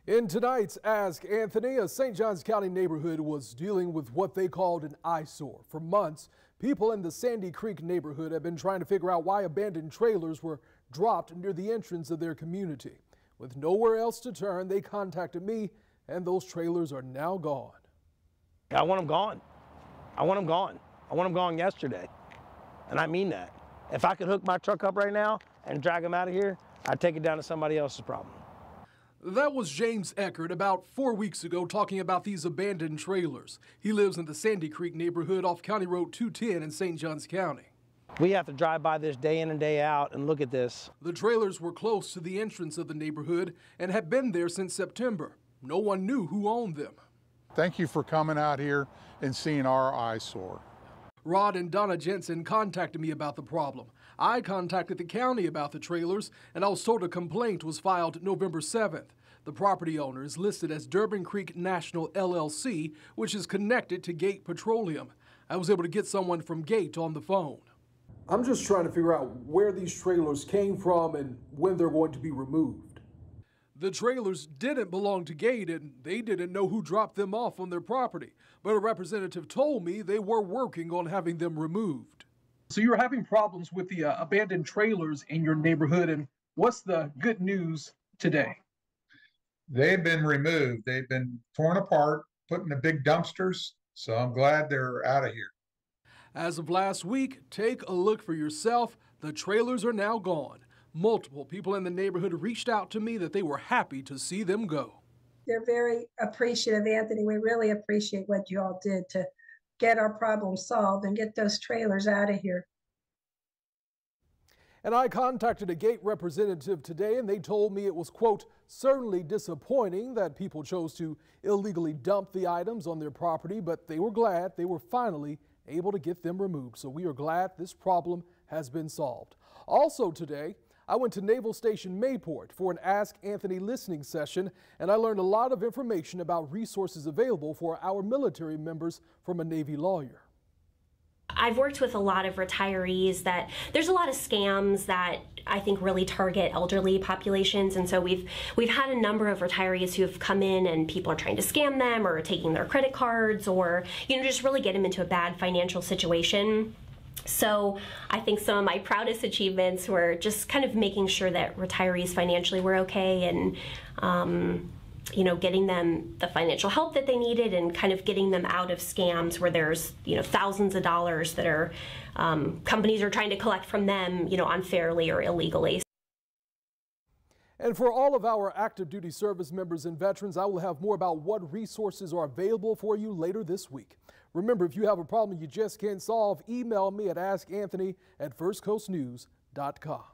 In tonight's Ask Anthony, a St. Johns County neighborhood was dealing with what they called an eyesore. For months, people in the Sandy Creek neighborhood have been trying to figure out why abandoned trailers were dropped near the entrance of their community. With nowhere else to turn, they contacted me, and those trailers are now gone. I want them gone. I want them gone. I want them gone yesterday. And I mean that. If I could hook my truck up right now and drag them out of here, I'd take it down to somebody else's problem. That was James Eckert about 4 weeks ago talking about these abandoned trailers. He lives in the Sandy Creek neighborhood off County Road 210 in St. Johns County. We have to drive by this day in and day out and look at this. The trailers were close to the entrance of the neighborhood and had been there since September. No one knew who owned them. Thank you for coming out here and seeing our eyesore. Rod and Donna Jensen contacted me about the problem. I contacted the county about the trailers, and I was told a complaint was filed November 7th. The property owner is listed as Durbin Creek National LLC, which is connected to Gate Petroleum. I was able to get someone from Gate on the phone. I'm just trying to figure out where these trailers came from and when they're going to be removed. The trailers didn't belong to Gate, and they didn't know who dropped them off on their property. But a representative told me they were working on having them removed. So you're having problems with the abandoned trailers in your neighborhood, and what's the good news today? They've been removed. They've been torn apart, put in the big dumpsters, so I'm glad they're out of here. As of last week, take a look for yourself. The trailers are now gone. Multiple people in the neighborhood reached out to me that they were happy to see them go. They're very appreciative, Anthony. We really appreciate what you all did to get our problem solved and get those trailers out of here. And I contacted a Gate representative today, and they told me it was, quote, certainly disappointing that people chose to illegally dump the items on their property, but they were glad they were finally able to get them removed. So we are glad this problem has been solved. Also today, I went to Naval Station Mayport for an Ask Anthony listening session, and I learned a lot of information about resources available for our military members from a Navy lawyer. I've worked with a lot of retirees that there's a lot of scams that I think really target elderly populations, and so we've had a number of retirees who have come in and people are trying to scam them or taking their credit cards or just really get them into a bad financial situation. So I think some of my proudest achievements were just kind of making sure that retirees financially were okay and getting them the financial help that they needed and kind of getting them out of scams where there's, thousands of dollars that are companies are trying to collect from them, unfairly or illegally. And for all of our active duty service members and veterans, I will have more about what resources are available for you later this week. Remember, if you have a problem you just can't solve, email me at askanthony@firstcoastnews.com.